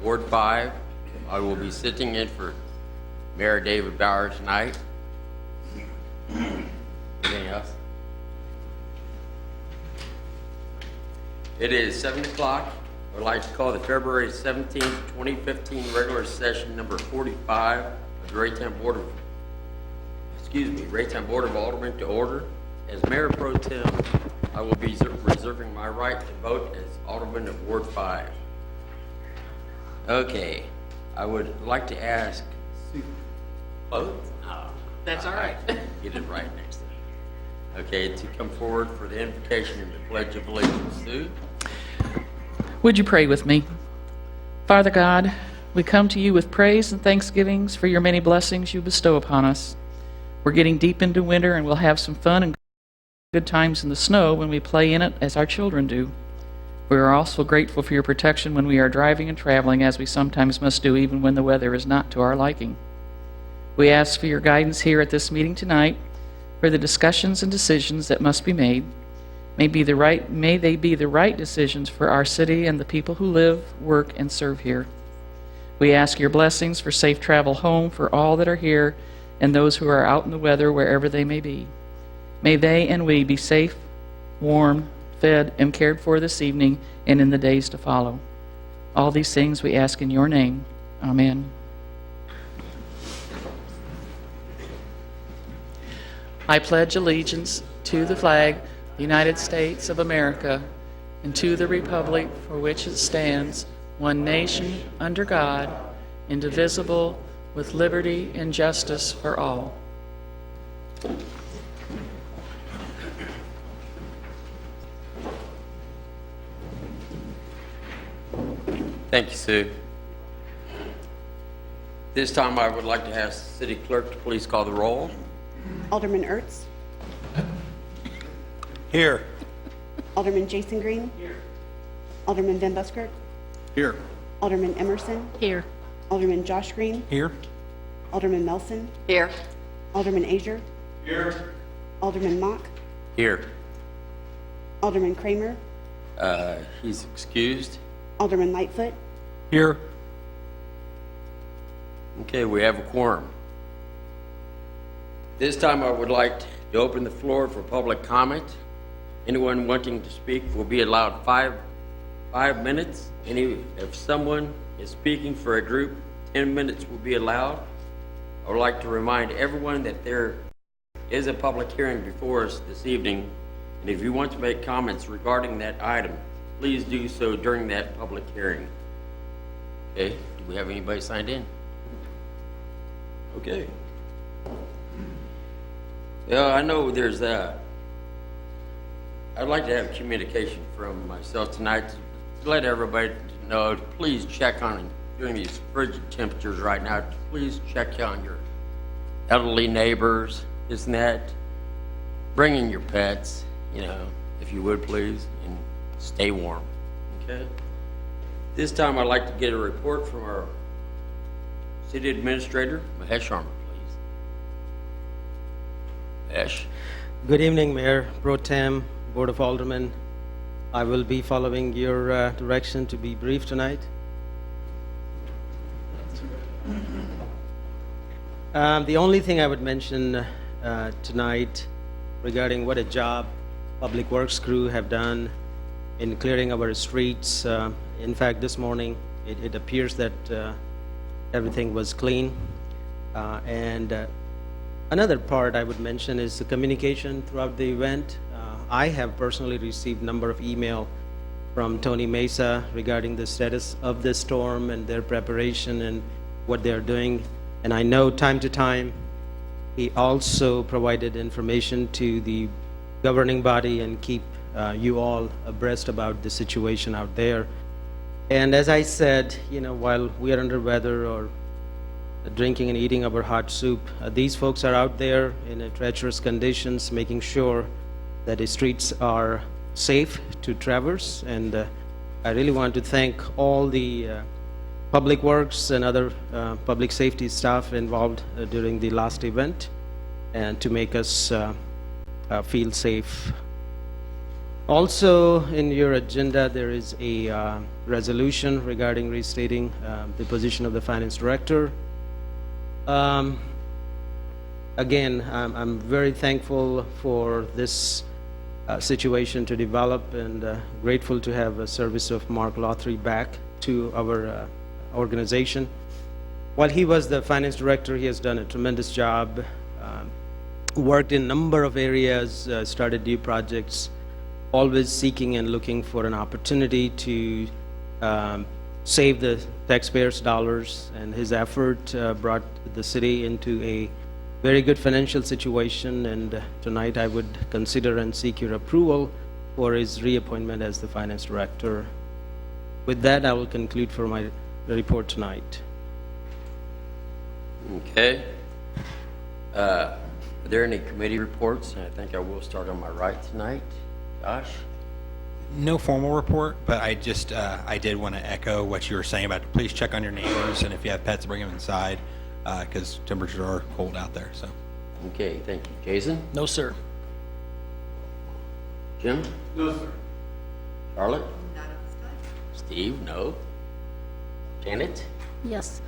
Ward 5. I will be sitting in for Mayor David Bauer tonight. Anything else? It is 7 o'clock. I would like to call the February 17th, 2015 regular session number 45 of the Raytown Board of Aldermen to order. As Mayor Pro Tem, I will be reserving my right to vote as Alderman of Ward 5. Okay, I would like to ask Sue. Both? No. That's all right. Get it right next time. Okay, to come forward for the invocation and the Pledge of Allegiance. Sue? Would you pray with me? Father God, we come to you with praise and thanksgivings for your many blessings you bestow upon us. We're getting deep into winter, and we'll have some fun and good times in the snow when we play in it as our children do. We are also grateful for your protection when we are driving and traveling, as we sometimes must do even when the weather is not to our liking. We ask for your guidance here at this meeting tonight for the discussions and decisions that must be made. May they be the right decisions for our city and the people who live, work, and serve here. We ask your blessings for safe travel home for all that are here and those who are out in the weather wherever they may be. May they and we be safe, warm, fed, and cared for this evening and in the days to follow. All these things we ask in your name. Amen. I pledge allegiance to the flag, the United States of America, and to the republic for which it stands, one nation, under God, indivisible, with liberty and justice for all. Thank you, Sue. This time I would like to ask the city clerk to please call the roll. Alderman Ertz. Here. Alderman Jason Green. Here. Alderman Van Buskirk. Here. Alderman Emerson. Here. Alderman Josh Green. Here. Alderman Melson. Here. Alderman Azier. Here. Alderman Mock. Here. Alderman Kramer. He's excused. Alderman Lightfoot. Here. Okay, we have a quorum. This time I would like to open the floor for public comment. Anyone wanting to speak will be allowed five minutes. If someone is speaking for a group, 10 minutes will be allowed. I would like to remind everyone that there is a public hearing before us this evening, and if you want to make comments regarding that item, please do so during that public hearing. Okay, do we have anybody signed in? Okay. Yeah, I know there's I'd like to have communication from myself tonight to let everybody know to please check on, during these frigid temperatures right now, to please check on your elderly neighbors, isn't that? Bring in your pets, if you would please, and stay warm, okay? This time I'd like to get a report from our city administrator, Mahesh Sharma, please. Mahesh. Good evening, Mayor Pro Tem, Board of Aldermen. I will be following your direction to be brief tonight. The only thing I would mention tonight regarding what a job Public Works crew have done in clearing our streets. In fact, this morning it appears that everything was clean. Another part I would mention is the communication throughout the event. I have personally received a number of emails from Tony Mesa regarding the status of the storm and their preparation and what they're doing. And I know time to time he also provided information to the governing body and keep you all abreast about the situation out there. And as I said, while we are under weather or drinking and eating our hot soup, these folks are out there in treacherous conditions, making sure that the streets are safe to traverse. And I really want to thank all the Public Works and other public safety staff involved during the last event, and to make us feel safe. Also, in your agenda, there is a resolution regarding restating the position of the finance director. Again, I'm very thankful for this situation to develop, and grateful to have a service of Mark Lothry back to our organization. While he was the finance director, he has done a tremendous job, worked in a number of areas, started new projects, always seeking and looking for an opportunity to save the taxpayers' dollars, and his effort brought the city into a very good financial situation, and tonight I would consider and seek your approval for his reappointment as the finance director. With that, I will conclude for my report tonight. Okay. Are there any committee reports? I think I will start on my right tonight. Josh? No formal report, but I just, I did want to echo what you were saying about please check on your neighbors, and if you have pets, bring them inside, because temperatures are cold out there, so. Okay, thank you. Jason? No, sir. Jim? No, sir. Charlotte? Steve? No. Janet? Yes.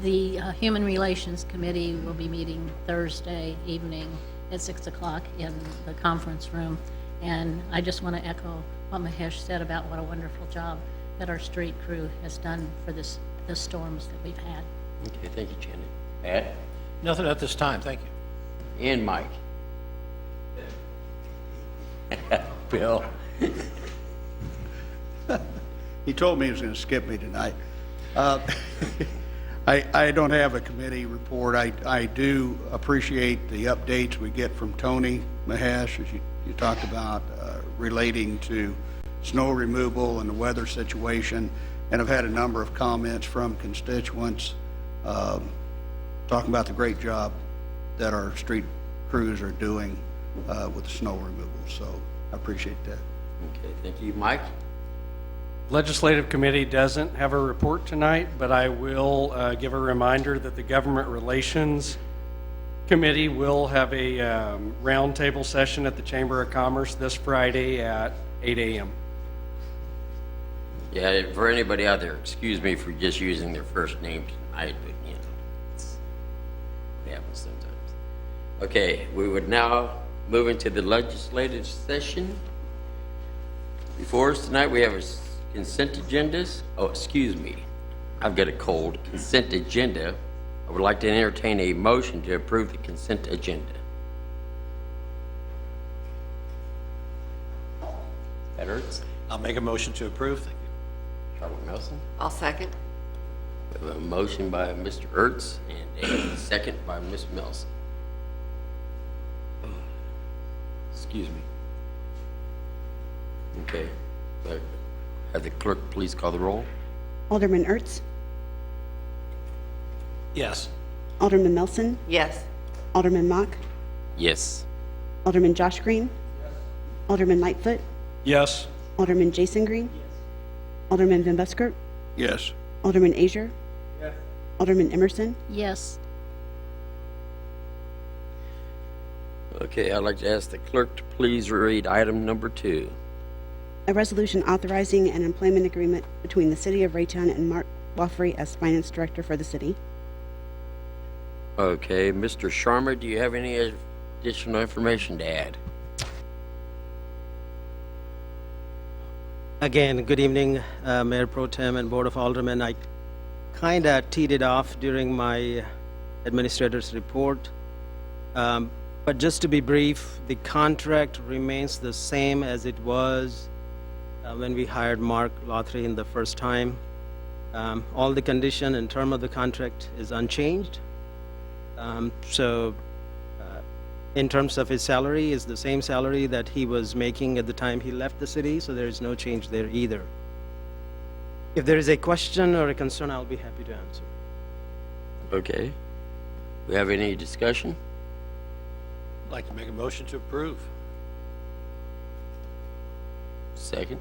The Human Relations Committee will be meeting Thursday evening at 6 o'clock in the conference room. And I just want to echo what Mahesh said about what a wonderful job that our street crew has done for the storms that we've had. Okay, thank you, Janet. Pat? Nothing at this time, thank you. And Mike? Bill? He told me he was going to skip me tonight. I don't have a committee report. I do appreciate the updates we get from Tony Mahesh, as you talked about, relating to snow removal and the weather situation. And I've had a number of comments from constituents talking about the great job that our street crews are doing with the snow removal. So I appreciate that. Okay, thank you. Mike? Legislative Committee doesn't have a report tonight, but I will give a reminder that the Government Relations Committee will have a roundtable session at the Chamber of Commerce this Friday at 8 a.m. Yeah, for anybody out there, excuse me for just using their first name tonight, but you know, it happens sometimes. Okay, we would now move into the legislative session. Before us tonight, we have a consent agendas. Oh, excuse me. I've got a cold. Consent agenda. I would like to entertain a motion to approve the consent agenda. That hurts. I'll make a motion to approve. Thank you. Charlotte Nelson. I'll second. We have a motion by Mr. Ertz and a second by Ms. Nelson. Excuse me. Okay. Have the clerk please call the roll. Alderman Ertz, Yes. Alderman Nelson, Yes. Alderman Mock, Yes. Alderman Josh Green, Alderman Lightfoot, Yes. Alderman Jason Green, Alderman Van Buskirk, Yes. Alderman Azier, Alderman Emerson, Yes. Okay, I'd like to ask the clerk to please read item number 2. a resolution authorizing an employment agreement between the City of Raytown and Mark Woffrey as Finance Director for the city. Okay, Mr. Sharma, do you have any additional information to add? Again, good evening, Mayor Pro Tem and Board of Aldermen. I kind of teed it off during my administrator's report. But just to be brief, the contract remains the same as it was when we hired Mark Lothry in the first time. All the condition and term of the contract is unchanged. In terms of his salary, is the same salary that he was making at the time he left the city, so there is no change there either. If there is a question or a concern, I'll be happy to answer. Okay. We have any discussion? I'd like to make a motion to approve. Second.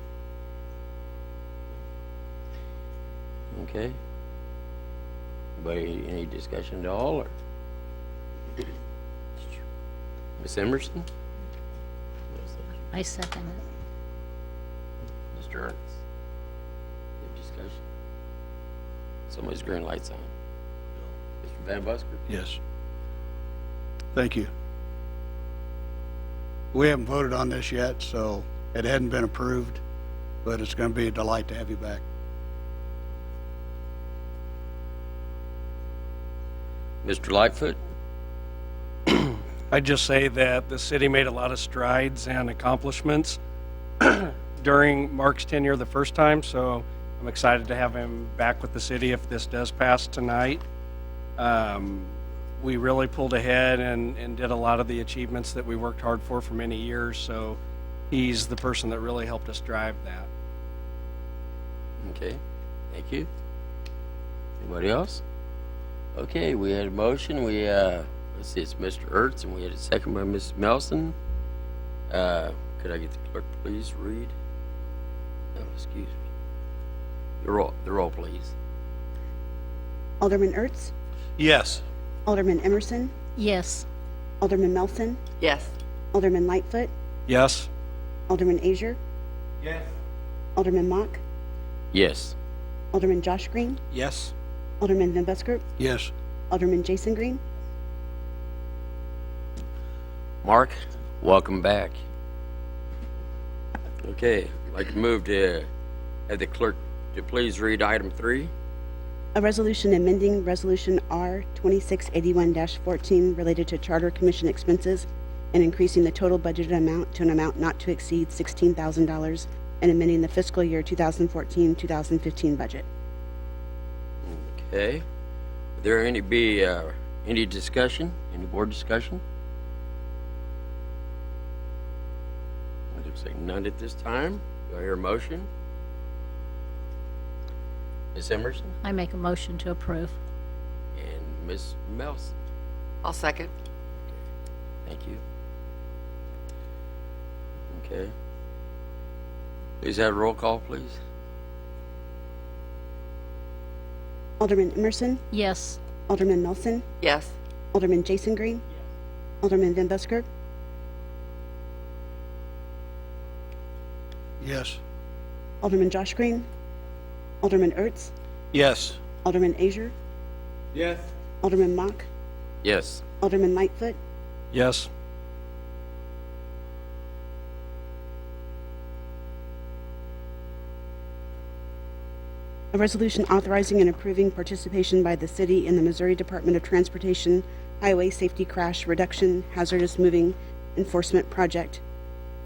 Okay. Anybody, any discussion at all, or? Ms. Emerson? I second it. Mr. Ernst? Any discussion? Somebody's green light's on. Mr. Van Busker? Yes. Thank you. We haven't voted on this yet, so it hadn't been approved, but it's going to be a delight to have you back. Mr. Lightfoot? I'd just say that the city made a lot of strides and accomplishments during Mark's tenure the first time, so I'm excited to have him back with the city if this does pass tonight. We really pulled ahead and did a lot of the achievements that we worked hard for many years, so he's the person that really helped us drive that. Okay, thank you. Anybody else? Okay, we had a motion, let's see, it's Mr. Ertz, and we had a second by Ms. Melson. Could I get the clerk, to please read? Oh, excuse me. The roll, please. Alderman Ertz, Yes. Alderman Emerson, Yes. Alderman Melson, Yes. Alderman Lightfoot, Yes? Alderman Azier, Yes. Alderman Mock, Yes. Alderman Josh Green, Yes. Alderman Van Busker, Yes. Alderman Jason Green. Mark, welcome back. Okay, I'd like to move to have the clerk to please read item 3. A resolution amending Resolution R 2681-14 related to Charter Commission expenses and increasing the total budgeted amount to an amount not to exceed $16,000 and amending the fiscal year 2014-2015 budget. Okay. Would there any discussion, any board discussion? Looks like none at this time. Do I hear a motion? Ms. Emerson I make a motion to approve. and Ms. Melson. I'll second. Thank you. Okay. Please have a roll call, please. Alderman Emerson, Yes. Alderman Melson, Yes. Alderman Jason Green, Alderman Van Busker, Yes. Alderman Josh Green, Alderman Ertz, Yes. Alderman Azier, Yes. Alderman Mock, Yes. Alderman Lightfoot, Yes? a resolution authorizing and approving participation by the city in the Missouri Department of Transportation Highway Safety Crash Reduction Hazardous Moving Enforcement Project,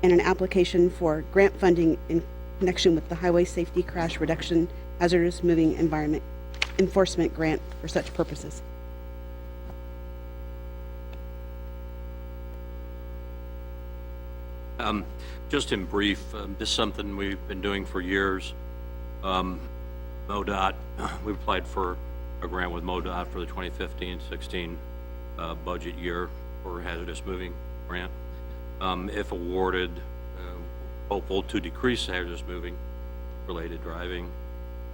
and an application for grant funding in connection with the Highway Safety Crash Reduction Hazardous Moving Environment Enforcement Grant for such purposes. Just in brief, this is something we've been doing for years. MoDOT, we applied for a grant with MoDOT for the 2015-16 budget year for hazardous moving grant. If awarded, hopeful to decrease hazardous moving related driving,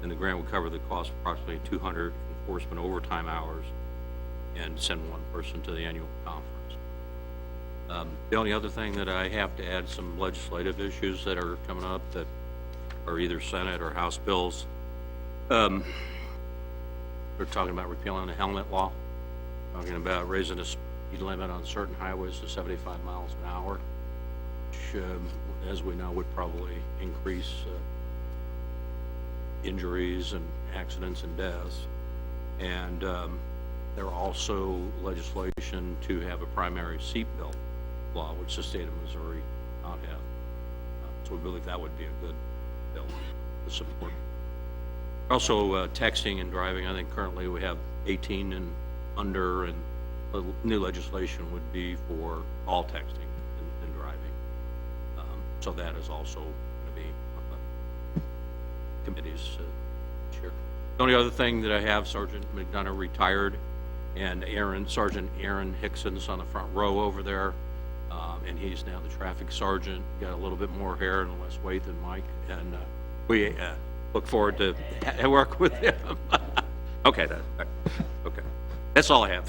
then the grant would cover the cost of approximately 200 enforcement overtime hours and send one person to the annual conference. The only other thing that I have to add, some legislative issues that are coming up that are either Senate or House bills. They're talking about repealing the helmet law, talking about raising the speed limit on certain highways to 75 miles an hour, which, as we know, would probably increase injuries and accidents and deaths. And there are also legislation to have a primary seatbelt law, which the state of Missouri not have. So we believe that would be a good bill to support. Also, texting and driving, I think currently we have 18 and under, and the new legislation would be for all texting and driving. So that is also going to be committees this year. The only other thing that I have, Sergeant McDonough retired, and Sergeant Aaron Hickson's on the front row over there, and he's now the traffic sergeant. Got a little bit more hair and less weight than Mike, and we look forward to work with him. Okay, okay, that's all I have.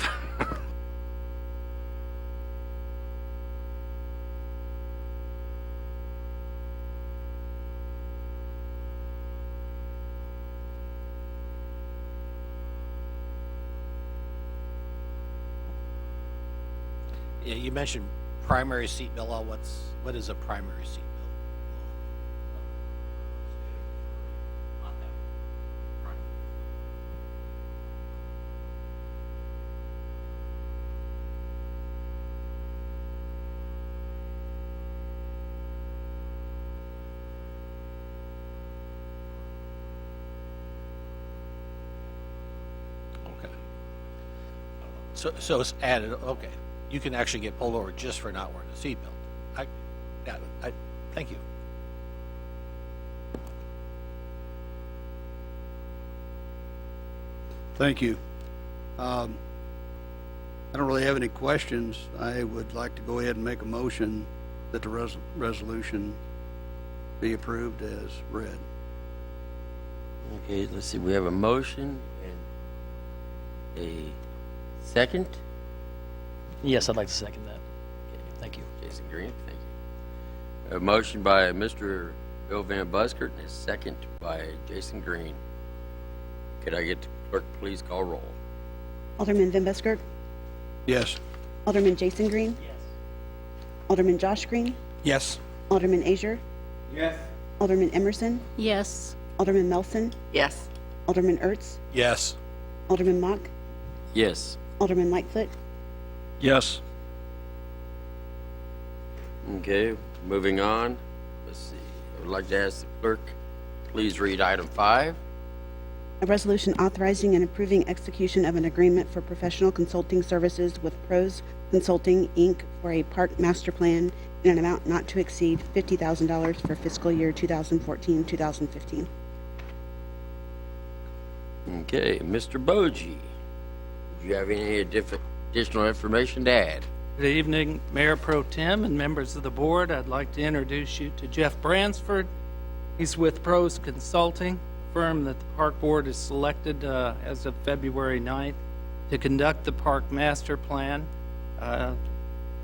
Yeah, you mentioned primary seat belt law. What is a primary seat belt? Okay. So it's added, okay. You can actually get pulled over just for not wearing a seatbelt. I got it. Thank you. Thank you. I don't really have any questions. I would like to go ahead and make a motion that the resolution be approved as read. Okay, let's see, we have a motion and a second. Yes, I'd like to second that. Thank you. Jason Green, thank you. A motion by Mr. Bill Van Buskert and a second by Jason Green. Could I get the clerk to please call roll? Alderman Van Buskert, Yes. Alderman Jason Green, Yes. Alderman Josh Green, Yes. Alderman Azier, Yes. Alderman Emerson, Yes. Alderman Melson, Yes. Alderman Ertz, Yes. Alderman Mock, Yes. Alderman Lightfoot, Yes. Okay, moving on. Let's see, I would like to ask the clerk, please read item 5. a resolution authorizing and approving execution of an agreement for professional consulting services with Pros Consulting, Inc. for a park master plan in an amount not to exceed $50,000 for fiscal year 2014-2015. Okay, Mr. Bogie, do you have any additional information to add? Good evening, Mayor Pro Tem and members of the board. I'd like to introduce you to Jeff Bransford. He's with Pros Consulting, a firm that the Park Board has selected as of February 9th to conduct the park master plan.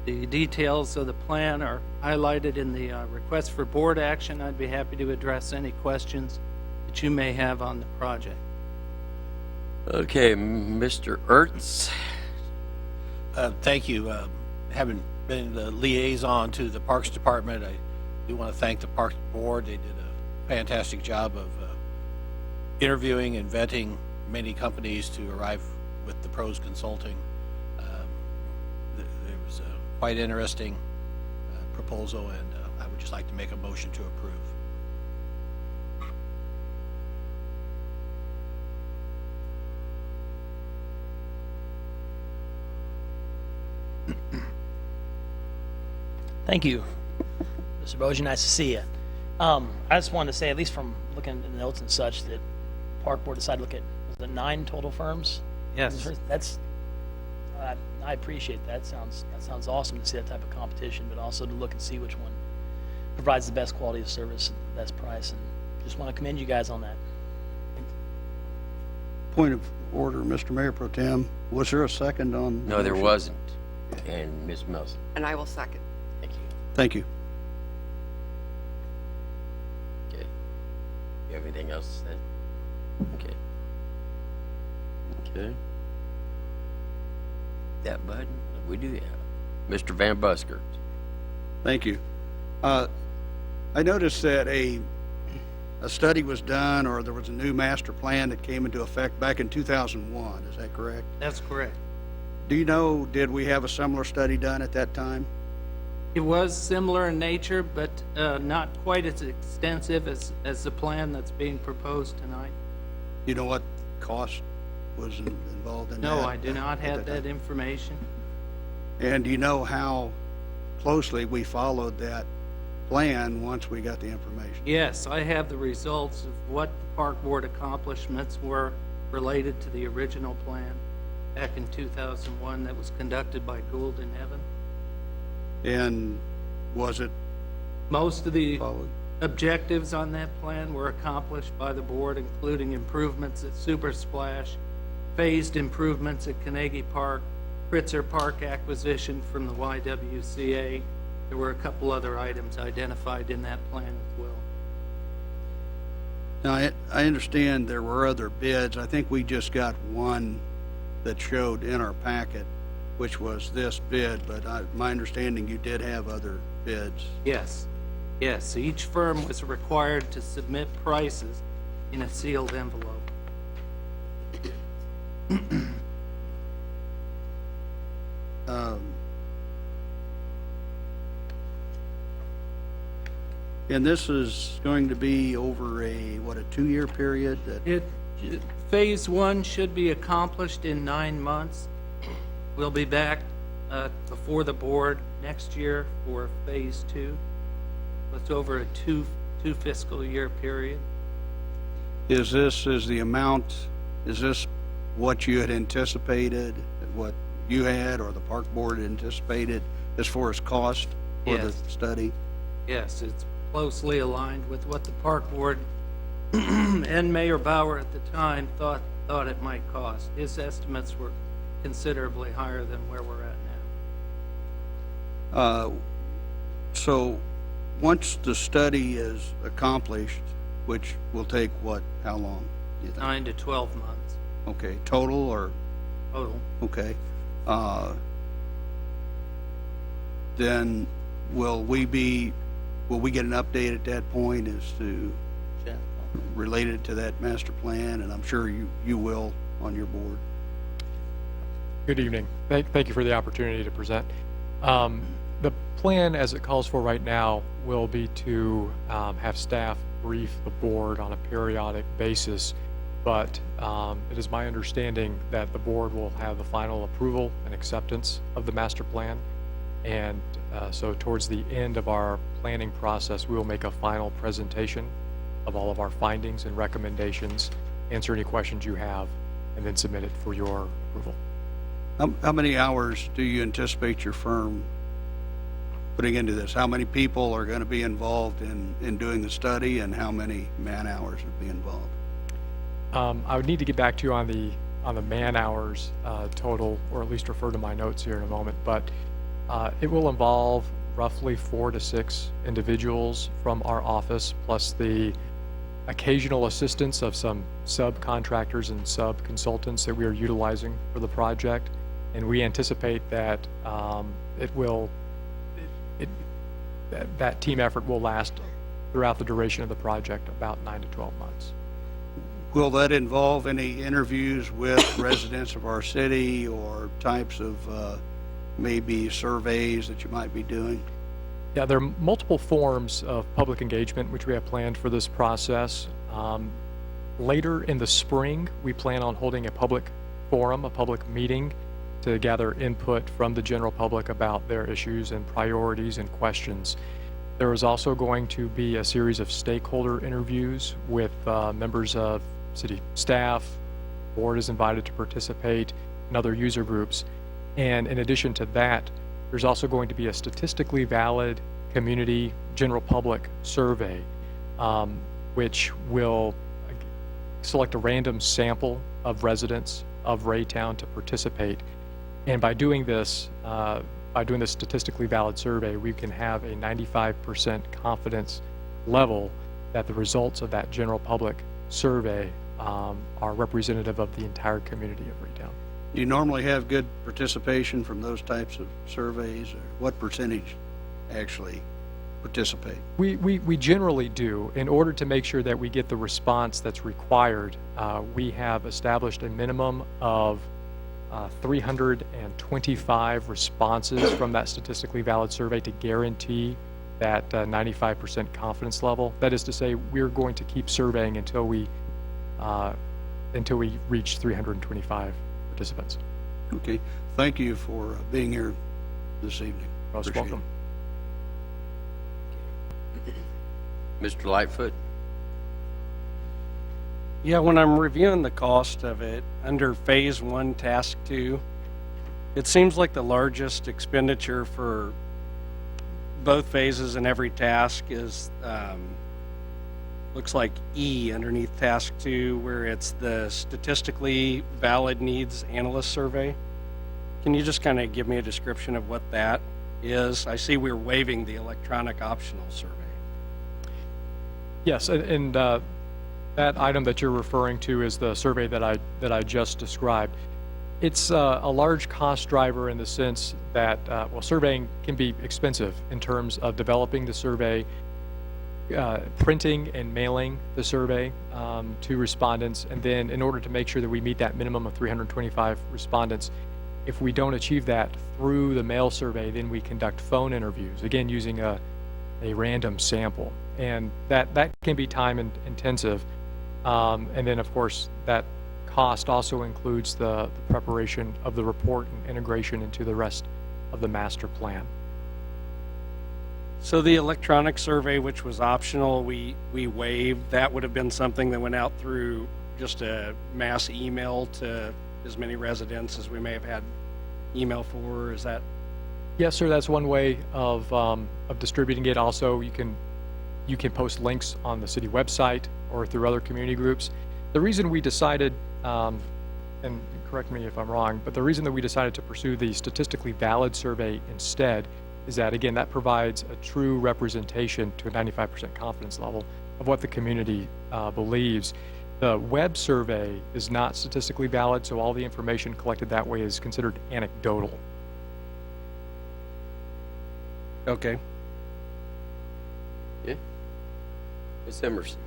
The details of the plan are highlighted in the request for board action. I'd be happy to address any questions that you may have on the project. Okay, Mr. Ertz. Thank you. Having been the liaison to the Parks Department, I do want to thank the Parks Board. They did a fantastic job of interviewing and vetting many companies to arrive with the Pros Consulting. There was a quite interesting proposal, and I would just like to make a motion to approve. Thank you, Mr. Bogie. Nice to see you. I just wanted to say, at least from looking at the notes and such, that Park Board decided to look at, was it 9 total firms? Yes. That's, I appreciate that. That sounds awesome to see that type of competition, but also to look and see which one provides the best quality of service and the best price. And just want to commend you guys on that. Point of order, Mr. Mayor Pro Tem. Was there a second on? the No, there motion? wasn't. And Ms. Melson, And I will second. thank you. Thank you. Okay. You have anything else to say? Okay. Okay. That button, we do have. Mr. Van Buskert. Thank you. I noticed that a study was done, or there was a new master plan that came into effect back in 2001. Is that correct? That's correct. Do you know, did we have a similar study done at that time? It was similar in nature, but not quite as extensive as the plan that's being proposed tonight. You know what cost was involved in that? No, I do not at have time? that information. And do you know how closely we followed that plan once we got the information? Yes, I have the results of what the Park Board accomplishments were related to the original plan back in 2001 that was conducted by Gould and Evan. And was it Most of the followed? objectives on that plan were accomplished by the board, including improvements at Super Splash, phased improvements at Carnegie Park, Pritzker Park acquisition from the YWCA. There were a couple other items identified in that plan as well. Now, I understand there were other bids. I think we just got one that showed in our packet. which was this bid, but my understanding you did have other bids. Yes, yes, each firm was required to submit prices in a sealed envelope. And this is going to be over a 2-year period? Phase 1 should be accomplished in 9 months. We'll be back before the board next year for Phase 2. It's over a two fiscal year period. Is this what you had anticipated, what you had or the park board anticipated as far as cost for the Yes. study? Yes, it's closely aligned with what the park board and Mayor Bauer at the time thought it might cost. His estimates were considerably higher than where we're at now. So once the study is accomplished, which will take how long, do you think? 9 to 12 months Okay, total or, total. okay. Then will we get an update at that point as to related to that master plan? And I'm sure you will on your board. Good evening. Thank you for the opportunity to present. The plan as it calls for right now will be to have staff brief the board on a periodic basis, but it is my understanding that the board will have the final approval and acceptance of the master plan. And so towards the end of our planning process, we will make a final presentation of all of our findings and recommendations, answer any questions you have, and then submit it for your approval. How many hours do you anticipate your firm putting into this? How many people are going to be involved in doing the study, and how many man hours would be involved? I would need to get back to you on the man hours total, or at least refer to my notes here in a moment, but it will involve roughly 4 to 6 individuals from our office, plus the occasional assistance of some subcontractors and sub-consultants that we are utilizing for the project. And we anticipate that that team effort will last throughout the duration of the project, about 9 to 12 months. Will that involve any interviews with residents of our city, or types of maybe surveys that you might be doing? Yeah, there are multiple forms of public engagement which we have planned for this process. Later in the spring, we plan on holding a public forum, a public meeting, to gather input from the general public about their issues and priorities and questions. There is also going to be a series of stakeholder interviews with members of city staff. Board is invited to participate, and other user groups. And in addition to that, there's also going to be a statistically valid community general public survey, which will select a random sample of residents of Raytown to participate. And by doing this statistically valid survey, we can have a 95% confidence level that the results of that general public survey are representative of the entire community of Raytown. Do you normally have good participation from those types of surveys, or what percentage actually participate? We generally do. In order to make sure that we get the response that's required, we have established a minimum of 325 responses from that statistically valid survey to guarantee that 95% confidence level. That is to say, we're going to keep surveying until we reach 325 participants. Okay, thank you for being here this evening. Most Appreciate welcome. Mr. Lightfoot? Yeah, when I'm reviewing the cost of it, under Phase 1, Task 2, it seems like the largest expenditure for both phases and every task is, looks like E underneath Task 2, where it's the Statistically Valid Needs Analyst Survey. Can you just kind of give me a description of what that is? I see we're waiving the electronic optional survey. Yes, and that item that you're referring to is the survey that I just described. It's a large cost driver in the sense that, well, surveying can be expensive in terms of developing the survey, printing and mailing the survey to respondents, and then in order to make sure that we meet that minimum of 325 respondents, if we don't achieve that through the mail survey, then we conduct phone interviews, again using a random sample, and that can be time intensive. And then, of course, that cost also includes the preparation of the report and integration into the rest of the master plan. So the electronic survey, which was optional, we waived. That would have been something that went out through just a mass email to as many residents as we may have had email for. Is that? Yes, sir. That's one way of distributing it. Also, you can post links on the city website or through other community groups. The reason we decided, and correct me if I'm wrong, but the reason that we decided to pursue the statistically valid survey instead is that, again, that provides a true representation to a 95% confidence level of what the community believes. The web survey is not statistically valid, so all the information collected that way is considered anecdotal. Okay. Yeah. Ms. Emerson.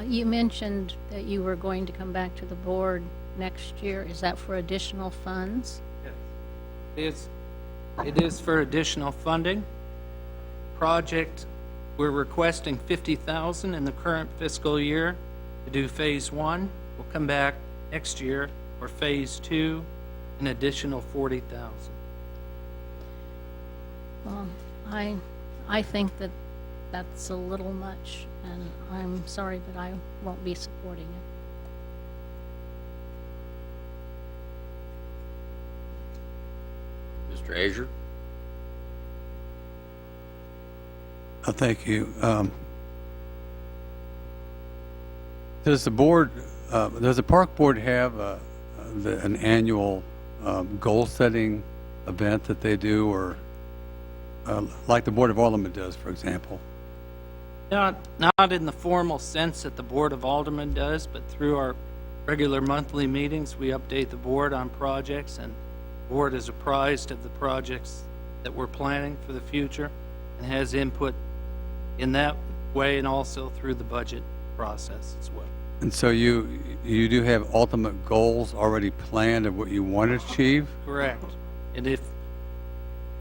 You mentioned that you were going to come back to the board next year. Is that for additional funds? It is for additional funding. Project, we're requesting $50,000 in the current fiscal year to do phase 1. We'll come back next year for phase 2, an additional $40,000. Well, I think that that's a little much, and I'm sorry, but I won't be supporting it. Mr. Azure? Thank you. Does the board, does the park board have an annual goal-setting event that they do, or like the Board of Aldermen does, for example? Not in the formal sense that the Board of Aldermen does, but through our regular monthly meetings, we update the board on projects, and the board is apprised of the projects that we're planning for the future and has input in that way, and also through the budget process as well. And so you do have ultimate goals already planned of what you want to achieve? Correct. And if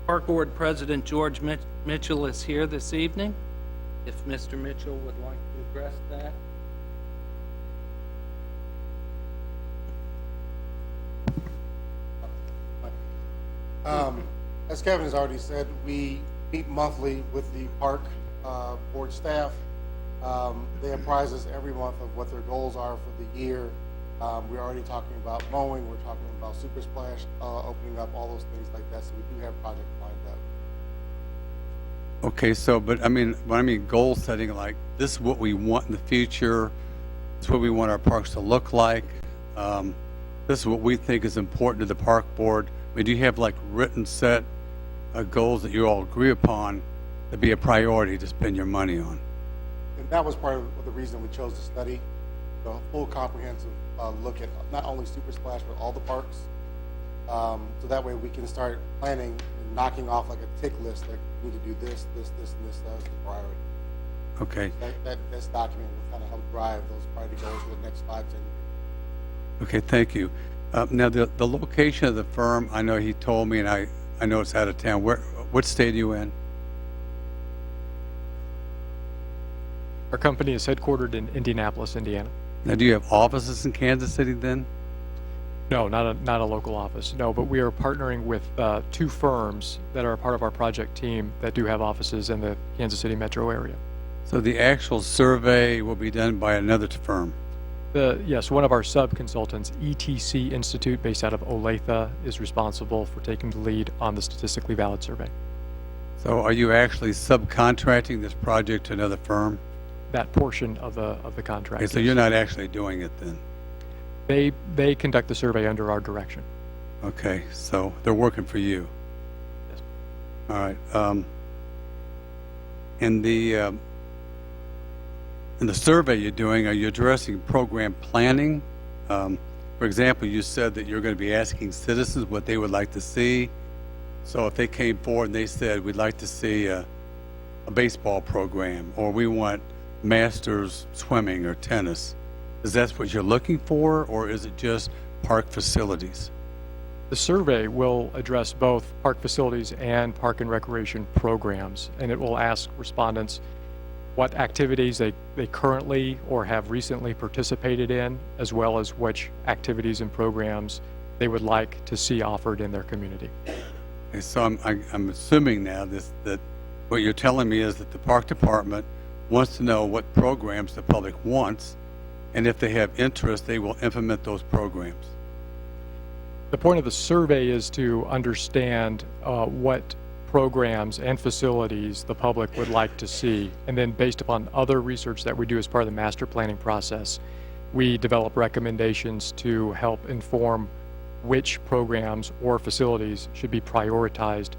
Park Board President George Mitchell is here this evening, if Mr. Mitchell would like to address that. As Kevin has already said, we meet monthly with the park board staff. They apprise us every month of what their goals are for the year. We're already talking about mowing, we're talking about Super Splash, opening up, all those things like that, so we do have projects lined up. Okay, so, but I mean, when I mean goal setting, like, this is what we want in the future, this is what we want our parks to look like, this is what we think is important to the park board. I mean, do you have like written set goals that you all agree upon to be a priority to spend your money on? And that was part of the reason we chose to study the full comprehensive look at not only Super Splash, but all the parks. So that way we can start planning and knocking off like a tick list, like we need to do this, this, this, and this, as the priority. Okay. This document will kind of help drive those priority goals for the next 5-10 years. Okay, thank you. Now, the location of the firm, I know he told me, and I know it's out of town. What state are you in? Our company is headquartered in Indianapolis, Indiana. Now, do you have offices in Kansas City then? No, not a local office. No, but we are partnering with 2 firms that are a part of our project team that do have offices in the Kansas City metro area. So the actual survey will be done by another firm? Yes, one of our sub-consultants, ETC Institute, based out of Olathe, is responsible for taking the lead on the statistically valid survey. So are you actually subcontracting this project to another firm? That portion of the contract. Okay, so yes. you're not actually doing it then? They conduct the survey under our direction. Okay, so they're working for you? Yes. All right. In the survey you're doing, are you addressing program planning? For For example, you said that you're going to be asking citizens what they would like to see. So if they came forward and they said, we'd like to see a baseball program, or we want masters swimming or tennis, is that what you're looking for, or is it just park facilities? The survey will address both park facilities and park and recreation programs, and it will ask respondents what activities they currently or have recently participated in, as well as which activities and programs they would like to see offered in their community. Okay, so I'm assuming now that what you're telling me is that the park department wants to know what programs the public wants, and if they have interest, they will implement those programs. The point of the survey is to understand what programs and facilities the public would like to see, and then based upon other research that we do as part of the master planning process, we develop recommendations to help inform which programs or facilities should be prioritized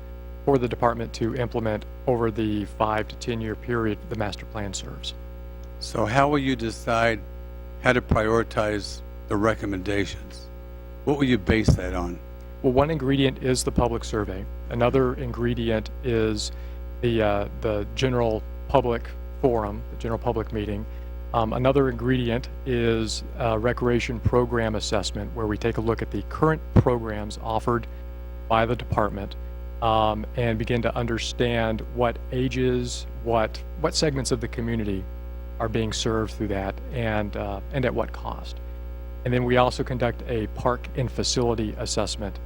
for the department to implement over the 5 to 10 year period the master plan serves. So how will you decide how to prioritize the recommendations? What will you base that on? Well, one ingredient is the public survey. Another ingredient is the general public forum, the general public meeting. Another ingredient is a recreation program assessment, where we take a look at the current programs offered by the department and begin to understand what ages, what segments of the community are being served through that, and at what cost. And then we also conduct a park and facility assessment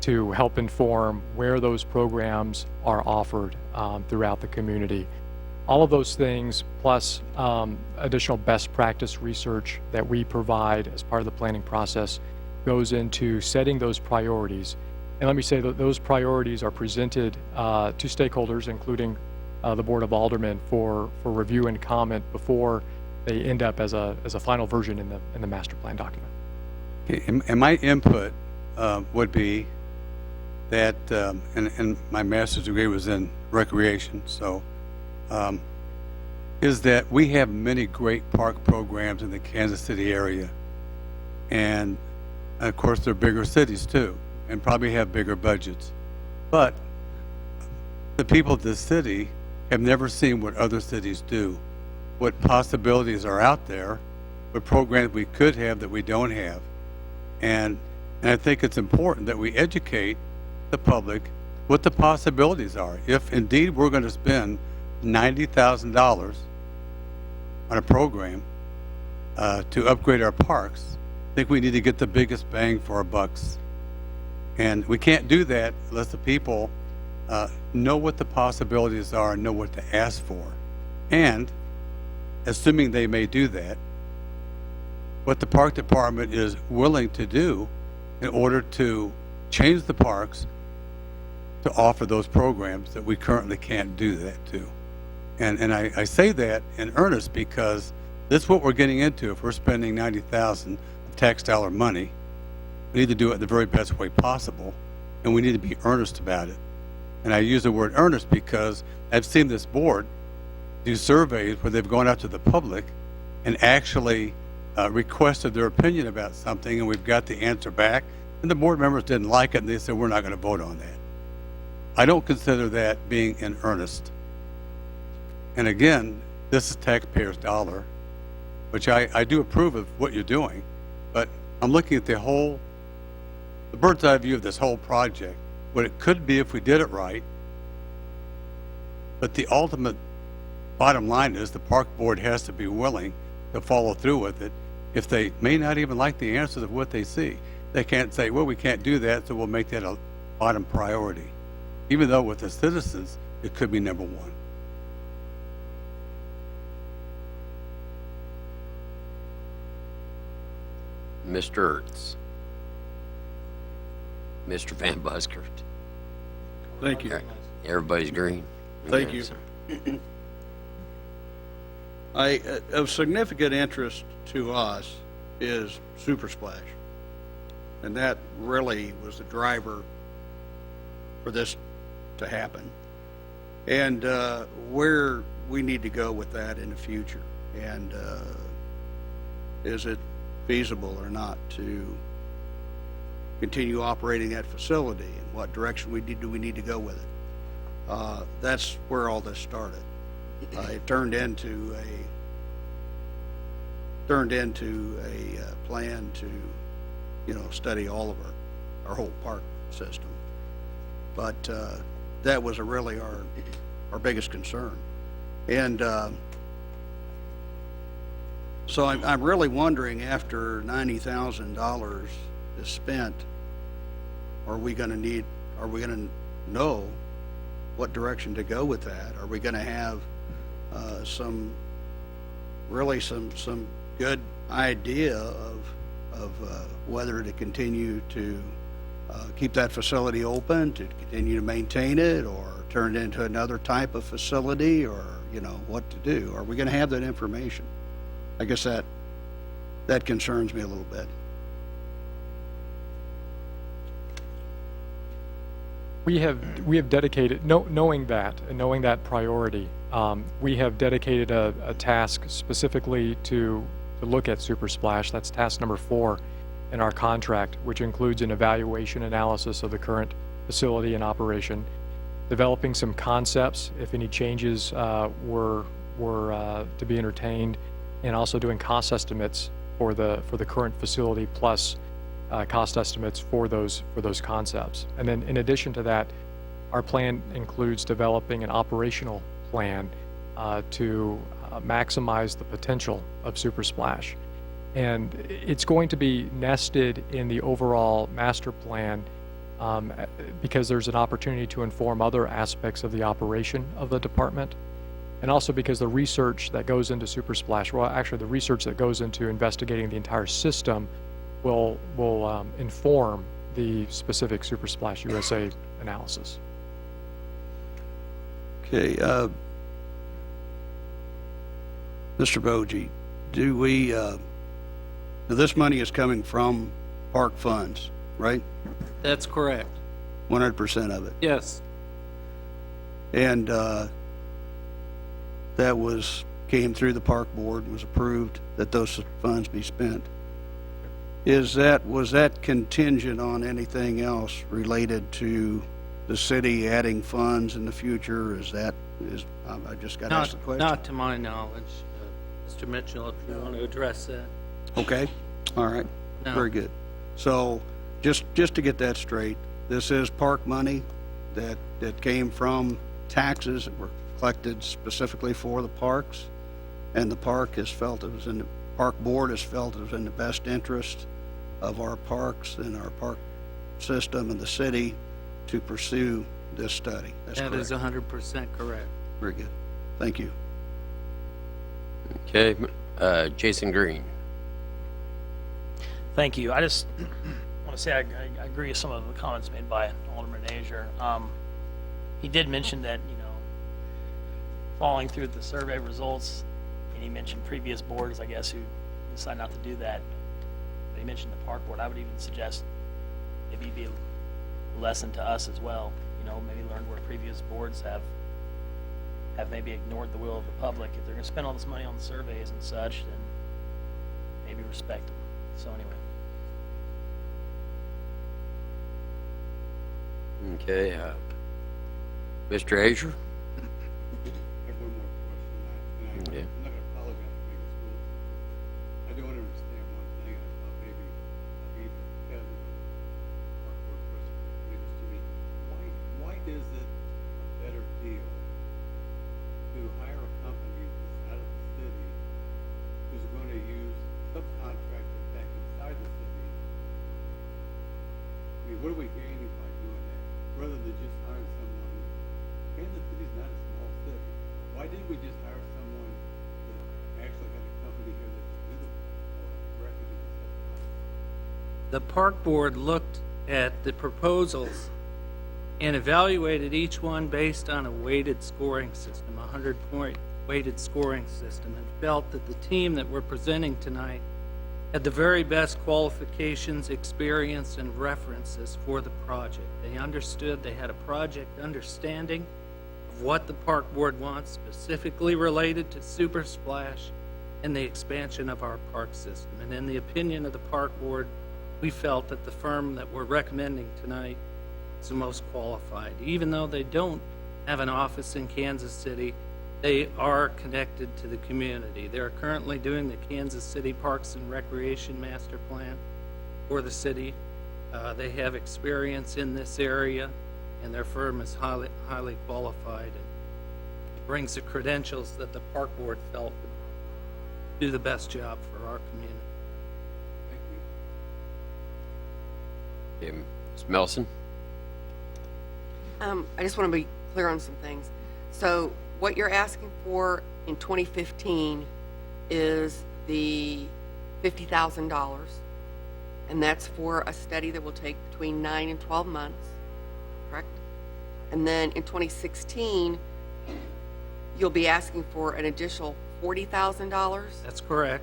to help inform where those programs are offered throughout the community. All of those things, plus additional best practice research that we provide as part of the planning process, goes into setting those priorities. And let me say that those priorities are presented to stakeholders, including the Board of Aldermen, for review and comment before they end up as a final version in the master plan document. Okay, and my input would be that, and my master's degree was in recreation, so is that we have many great park programs in the Kansas City area, and of course they're bigger cities too, and probably have bigger budgets, but the people of this city have never seen what other cities do, what possibilities are out there, what programs we could have that we don't have. And I think it's important that we educate the public what the possibilities are. If indeed we're going to spend $90,000 on a program to upgrade our parks, I think we need to get the biggest bang for our bucks. And we can't do that unless the people know what the possibilities are and know what to ask for. And assuming they may do that, what the park department is willing to do in order to change the parks to offer those programs that we currently can't do that to. And I say that in earnest because this is what we're getting into. If we're spending $90,000 of tax dollar money, we need to do it the very best way possible, and we need to be earnest about it. And I use the word earnest because I've seen this board do surveys where they've gone out to the public and actually requested their opinion about something, and we've got the answer back, and the board members didn't like it, and they said, we're not going to vote on that. I don't consider that being in earnest. And again, this is taxpayers' dollar, which I do approve of what you're doing, but I'm looking at the bird's eye view of this whole project, what it could be if we did it right. But the ultimate bottom line is the park board has to be willing to follow through with it. If they may not even like the answers of what they see, they can't say, well, we can't do that, so we'll make that a bottom priority. Even though with the citizens, it could be number one. Mr. Ertz. Mr. Van Buskert. Thank you. Okay, everybody's green. Thank Okay, you. so- Of significant interest to us is Super Splash. And that really was the driver for this to happen. And where we need to go with that in the future. And is it feasible or not to continue operating that facility, and what direction do we need to go with it. That's where all this started. It turned into a plan to, study all of our whole park system. But that was really our biggest concern. And so I'm really wondering, after $90,000 is spent, are we going to know what direction to go with that? Are we going to have some good idea of whether to continue to keep that facility open, to continue to maintain it, or turn it into another type of facility, or what to do? Are we going to have that information? I guess that concerns me a little bit. We have dedicated, knowing that priority, we have dedicated a task specifically to look at Super Splash. That's task number 4 in our contract, which includes an evaluation analysis of the current facility and operation, developing some concepts if any changes were to be entertained, and also doing cost estimates for the current facility, plus cost estimates for those concepts. And then in addition to that, our plan includes developing an operational plan to maximize the potential of Super Splash. And it's going to be nested in the overall master plan because there's an opportunity to inform other aspects of the operation of the department. And also because the research that goes into Super Splash, well, actually the research that goes into investigating the entire system will inform the specific Super Splash USA analysis. Okay, Mr. Bogie, do we, now this money is coming from park funds, right? That's correct. 100% of it. Yes. And that came through the park board and was approved that those funds be spent. Was that contingent on anything else related to the city adding funds in the future? I just got to ask the question. Not to my knowledge. Mr. Mitchell, if you want to address that. Okay, all right, No. Very good. So just to get that straight, this is park money that came from taxes that were collected specifically for the parks, and the park park board has felt it was in the best interest of our parks and our park system and the city to pursue this study. That's That correct. is 100% correct. Very good. Thank you. Okay, Jason Green. Thank you. I just want to say I agree with some of the comments made by Alderman Azier. He did mention that, following through the survey results, and he mentioned previous boards, I guess, who decided not to do that. But he mentioned the park board. I would even suggest maybe it'd be a lesson to us as well. Maybe learn where previous boards have maybe ignored the will of the public. If they're going to spend all this money on the surveys and such, then maybe respect them. So anyway. Okay, Mr. Azier? I have one more question. Okay. I'm not going to apologize for making this rule. I don't understand one thing. I thought maybe even Kevin or Chris could explain this to me. Why is it a better deal to hire a company that's out of the city who's going to use subcontractors back inside the city? I mean, what are we gaining by doing that, rather than just hiring someone? Kansas City's not a small city. Why didn't we just hire someone that actually had a company here that just did it directly to the subcontractor? The park board looked at the proposals and evaluated each one based on a weighted scoring system, a 100-point weighted scoring system, and felt that the team that we're presenting tonight had the very best qualifications, experience, and references for the project. They understood, they had a project understanding of what the park board wants, specifically related to Super Splash, and the expansion of our park system. And in the opinion of the park board, we felt that the firm that we're recommending tonight is the most qualified. Even though they don't have an office in Kansas City, they are connected to the community. They're currently doing the Kansas City Parks and Recreation Master Plan for the city. They have experience in this area, and their firm is highly qualified and brings the credentials that the park board felt would do the best job for our community. Okay, Ms. Melson? I just want to be clear on some things. So what you're asking for in 2015 is the $50,000, and that's for a study that will take between 9 and 12 months, correct? And then in 2016, you'll be asking for an additional $40,000, That's correct.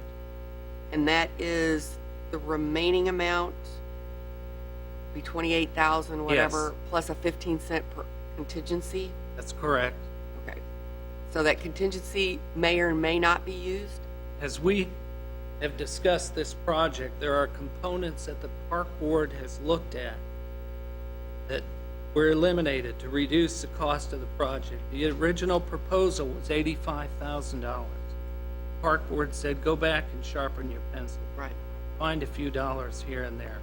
and that is the remaining amount, be 28,000, whatever, plus a 15-cent per contingency. That's correct. Okay. So that contingency may or may not be used? As we have discussed this project, there are components that the park board has looked at that were eliminated to reduce the cost of the project. The original proposal was $85,000. Park board said, go back and sharpen your pencil. Right. Find a few dollars here and there.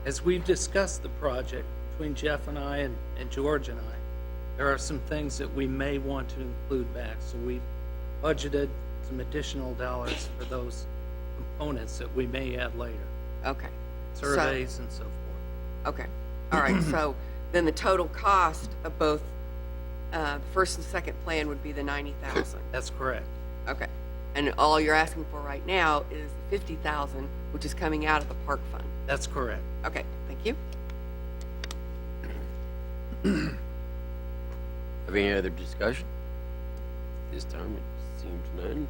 As we've discussed the project between Jeff and I and George and I, there are some things that we may want to include back. So we budgeted some additional dollars for those components that we may add later, Okay. surveys and so forth. Okay. All right. So then the total cost of both the first and second plan would be the $90,000. That's correct. Okay. And all you're asking for right now is $50,000, which is coming out of the park fund. That's correct. Okay. Thank you. Have any other discussion? This time it seems none.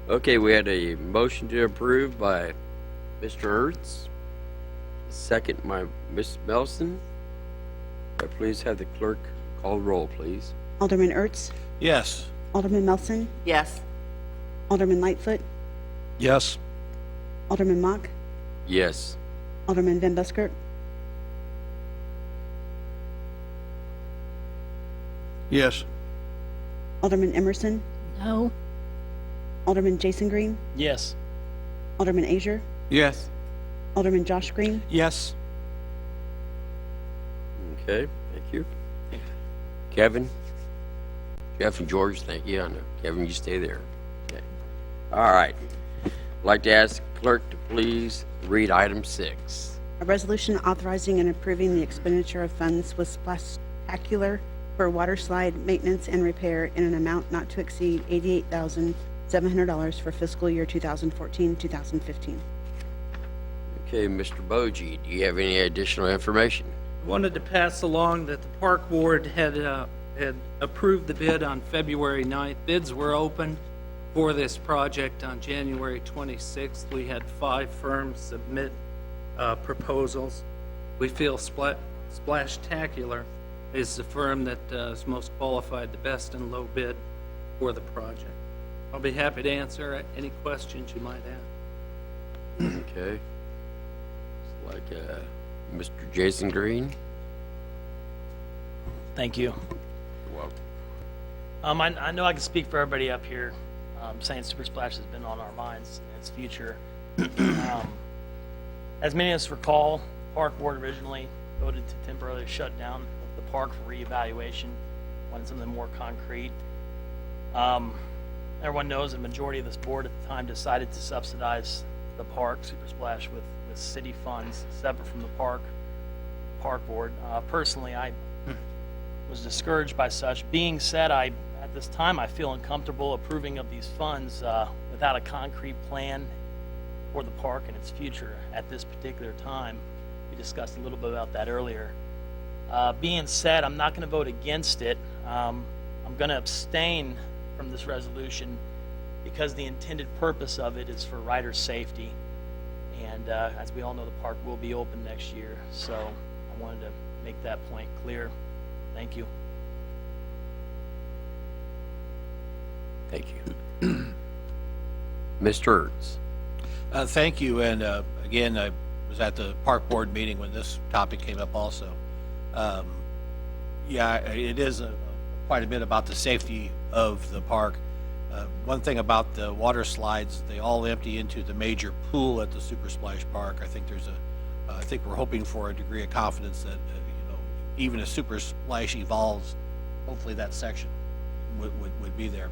Okay, we had a motion to approve by Mr. Ertz, second by Ms. Melson. Please have the clerk call roll, please. Alderman Ertz, Yes. Alderman Melson, Yes. Alderman Lightfoot, Yes. Alderman Mock, Yes. Alderman Van Buskirk, Yes. Alderman Emerson, No? Alderman Jason Green, Yes. Alderman Azier, Yes. Alderman Josh Green, Yes. Okay, thank you. Kevin? Jeff and George, thank you. I know. Kevin, you stay there. Okay. All right. I'd like to ask clerk to please read item 6. a resolution authorizing and approving the expenditure of funds with Splashtacular for water slide maintenance and repair in an amount not to exceed $88,700 for fiscal year 2014-2015. Okay, Mr. Boji, do you have any additional information? Wanted to pass along that the park board had approved the bid on February 9th. Bids were opened for this project on January 26th. We had 5 firms submit proposals. We feel Splashtacular is the firm that is most qualified, the best and low bid for the project. I'll be happy to answer any questions you might have. Okay. It's like Mr. Jason Green. Thank you. You're welcome. I know I can speak for everybody up here, saying Super Splash has been on our minds in its future. As many of us recall, the park board originally voted to temporarily shut down the park for reevaluation, wanted something more concrete. Everyone knows the majority of this board at the time decided to subsidize the park, Super Splash, with city funds separate from the park board. Personally, I was discouraged by such. Being said, at this time, I feel uncomfortable approving of these funds without a concrete plan for the park and its future at this particular time. We discussed a little bit about that earlier. Being said, I'm not going to vote against it. I'm going to abstain from this resolution because the intended purpose of it is for rider safety. And as we all know, the park will be open next year. So I wanted to make that point clear. Thank you. Thank you. Mr. Ertz. Thank you, and again, I was at the park board meeting when this topic came up also. Yeah, it is quite a bit about the safety of the park. One thing about the water slides, they all empty into the major pool at the Super Splash Park. I think I think we're hoping for a degree of confidence that, even as Super Splash evolves, hopefully that section would be there.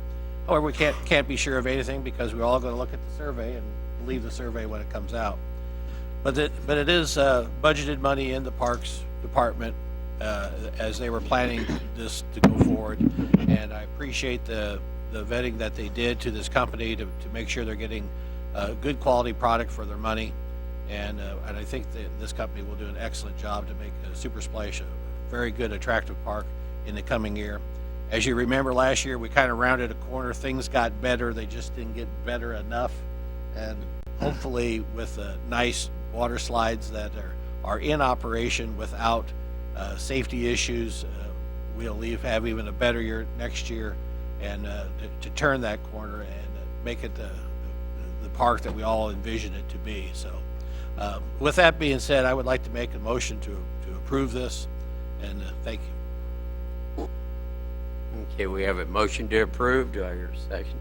However, we can't be sure of anything because we're all going to look at the survey and believe the survey when it comes out. But it is budgeted money in the Parks Department as they were planning this to go forward, and I appreciate the vetting that they did to this company to make sure they're getting a good quality product for their money, and I think that this company will do an excellent job to make Super Splash a very good, attractive park in the coming year. As you remember, last year we kind of rounded a corner. Things got better. They just didn't get better enough. And hopefully with nice water slides that are in operation without safety issues, we'll have even a better year next year, and to turn that corner and make it the park that we all envision it to be. So with that being said, I would like to make a motion to approve this, and thank you. Okay, we have a motion to approve. Do I hear a second?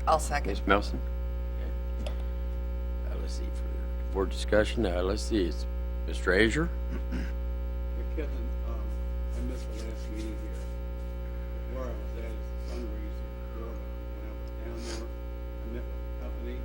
I'll second. Ms. Melson? Okay. Let's see, for board discussion, let's see, it's Mr. Azier? Kevin, I missed the last meeting here. Where I was at is the fundraiser in Florida. When I was down there, I met with the company.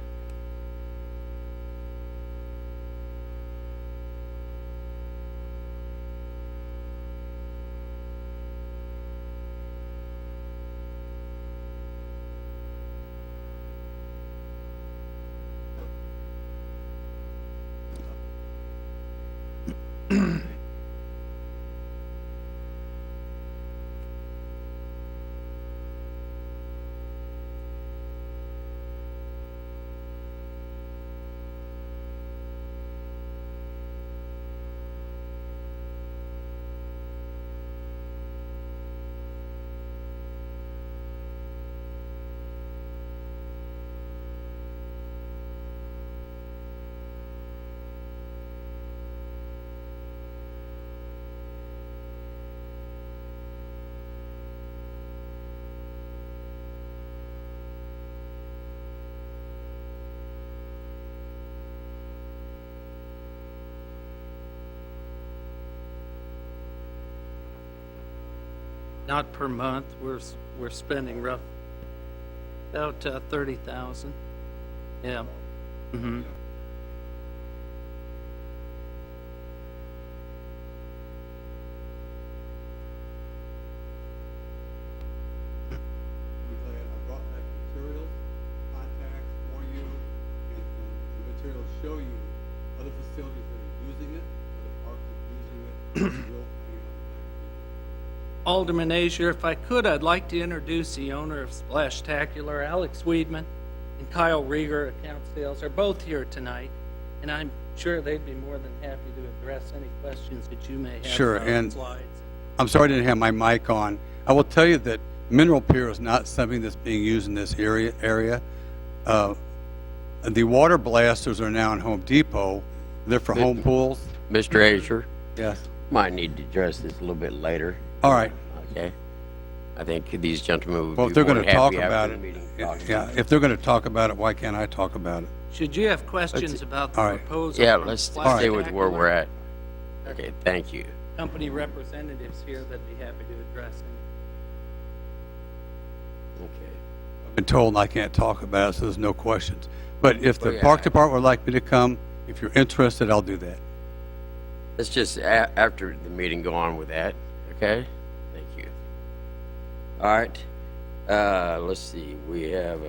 Not per month. We're spending about 30,000. Yeah. Mm-hmm. I brought back materials, contacts for you, and the materials show you other facilities that are using it, other parks that are using it. Real pain on the back. Alderman Azier, if I could, I'd like to introduce the owner of Splashtacular, Alex Weedman, and Kyle Rieger, account sales, are both here tonight, and I'm sure they'd be more than happy to address any questions that you may have Sure, about the and slides. I'm sorry I didn't have my mic on. I will tell you that mineral pier is not something that's being used in this area. The water blasters are now in Home Depot. They're for home pools. Mr. Azier? Yes. Might need to address this a little bit later. All right. Okay. I think these gentlemen would Well, be if they're more going than to talk happy about after it, the meeting. yeah, if they're going to talk about it, why can't I talk about it? Should you have questions about the all right. proposal? Yeah, from let's stay with where we're Splashtacular, at. Okay, thank you. company representatives here that'd be happy to address any. Okay. I've been told I can't talk about it, so there's no questions. But if the Oh, yeah. park department would like me to come, if you're interested, I'll do that. Let's just, after the meeting, go on with that, okay? Thank you. All right, let's see, we have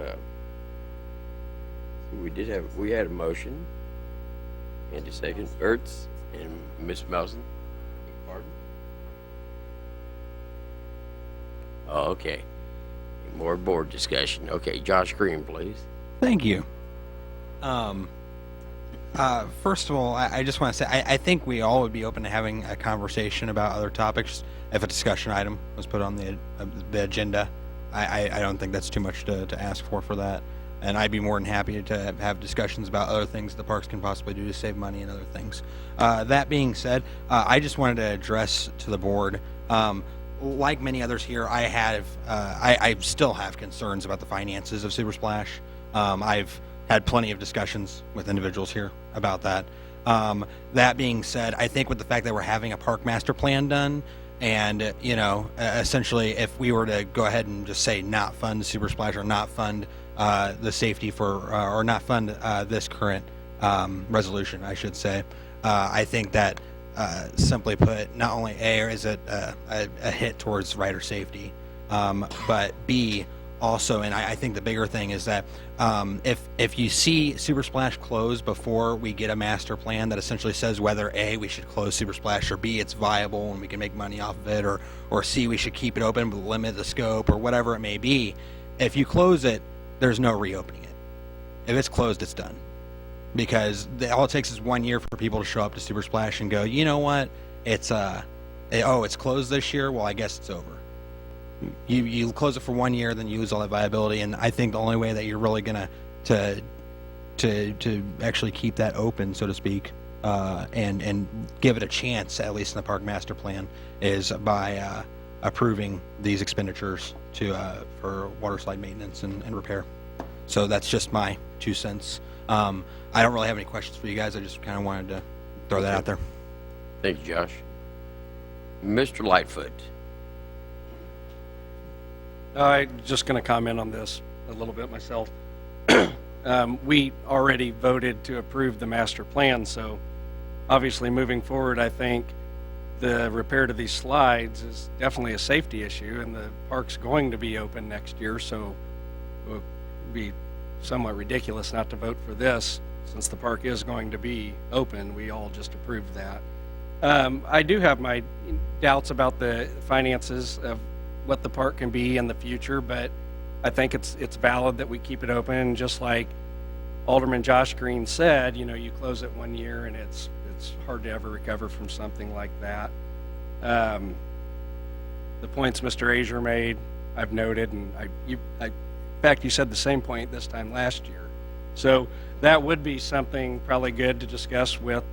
we had a motion, and a second, Ertz and Ms. Melson. Pardon? Oh, okay. More board discussion. Okay, Josh Green, please. Thank you. First of all, I just want to say I think we all would be open to having a conversation about other topics if a discussion item was put on the agenda. I don't think that's too much to ask for that. And I'd be more than happy to have discussions about other things the parks can possibly do to save money and other things. That being said, I just wanted to address to the board, like many others here, I still have concerns about the finances of Super Splash. I've had plenty of discussions with individuals here about that. That being said, I think with the fact that we're having a park master plan done, and essentially, if we were to go ahead and just say not fund Super Splash or not fund the safety for, or not fund this current resolution, I should say, I think that simply put, not only A, is it a hit towards rider safety, but B, also, and I think the bigger thing is that if you see Super Splash close before we get a master plan that essentially says whether A, we should close Super Splash, or B, it's viable and we can make money off of it, or C, we should keep it open but limit the scope, or whatever it may be, if you close it, there's no reopening it. If it's closed, it's done. Because all it takes is 1 year for people to show up to Super Splash and go, you know what, it's closed this year, well, I guess it's over. You close it for 1 year, then you lose all that viability, and I think the only way that you're really gonna to actually keep that open, so to speak, and give it a chance, at least in the park master plan, is by approving these expenditures for water slide maintenance and repair. So that's just my 2 cents. I don't really have any questions for you guys. I just kind of wanted to throw that out there. Thank you, Josh. Mr. Lightfoot. I'm just going to comment on this a little bit myself. We already voted to approve the master plan, so obviously moving forward, I think the repair to these slides is definitely a safety issue, and the park's going to be open next year, so it would be somewhat ridiculous not to vote for this since the park is going to be open. We all just approved that. I do have my doubts about the finances of what the park can be in the future, but I think it's valid that we keep it open. Just like Alderman Josh Green said, you close it 1 year and it's hard to ever recover from something like that. The points Mr. Azier made, I've noted, and in fact, you said the same point this time last year. So that would be something probably good to discuss with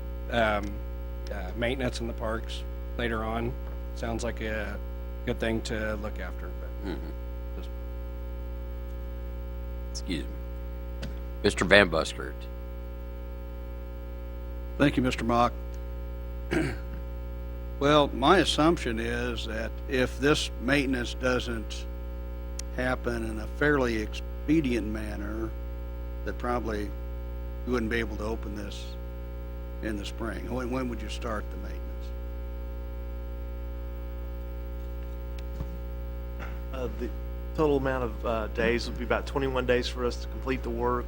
maintenance in the parks later on. Sounds like a good thing to look after. But Excuse me. Mr. Van Buskert. Thank you, Mr. Mock. Well, my assumption is that if this maintenance doesn't happen in a fairly expedient manner, that probably you wouldn't be able to open this in the spring. When would you start the maintenance? The total amount of days would be about 21 days for us to complete the work.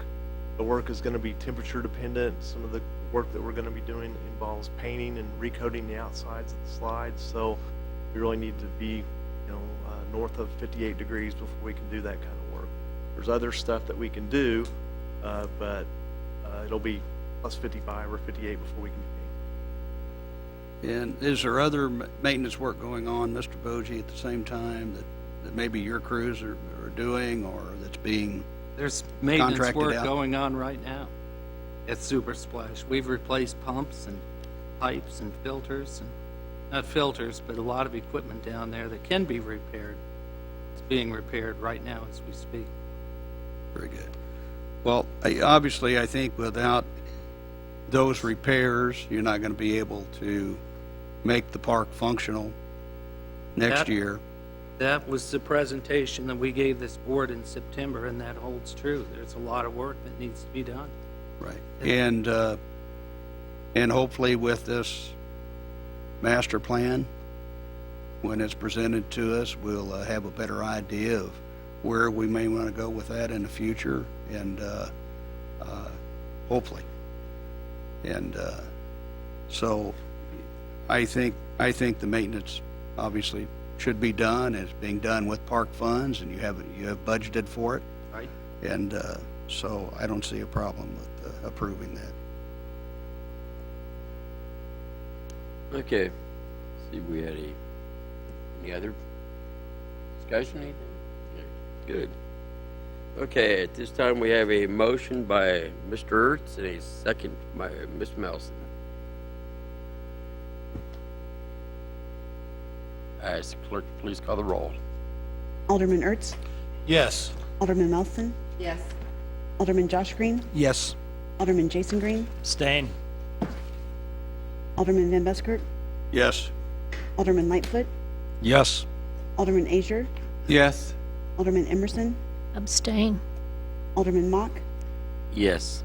The work is going to be temperature dependent. Some of the work that we're going to be doing involves painting and recoating the outsides of the slides. So we really need to be, north of 58 degrees before we can do that kind of work. There's other stuff that we can do, but it'll be plus 55 or 58 before we can paint. And is there other maintenance work going on, Mr. Bogie, at the same time that maybe your crews are doing, or that's being There's maintenance contracted work out? going on right now at Super Splash. We've replaced pumps and pipes and filters, and not filters, but a lot of equipment down there that can be repaired. It's being repaired right now as we speak. Very good. Well, obviously, I think without those repairs, you're not going to be able to make the park functional next year. That was the presentation that we gave this board in September, and that holds true. There's a lot of work that needs to be done. Right. And hopefully with this master plan, when it's presented to us, we'll have a better idea of where we may want to go with that in the future, and hopefully. And so I think the maintenance obviously should be done. It's being done with park funds, and you have budgeted for it. Right. And so I don't see a problem with approving that. Okay. See, we had any other discussion, anything? Good. Okay, at this time, we have a motion by Mr. Ertz and a second by Ms. Melson. As clerk, please call the roll. Alderman Ertz, Yes. Alderman Melson, Yes. Alderman Josh Green, Yes. Alderman Jason Green, Abstain. Alderman Van Buskirk, Yes. Alderman Lightfoot, Yes. Alderman Azier, Yes. Alderman Emerson, Abstain. Alderman Mock, Yes.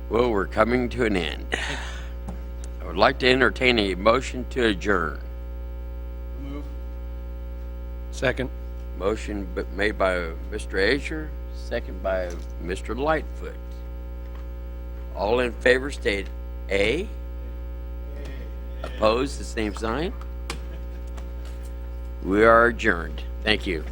Well, we're coming to an end. I would like to entertain a motion to adjourn. Second. Motion made by Mr. Azier, second by Mr. Lightfoot. All in favor state A. Opposed, the same sign. We are adjourned. Thank you.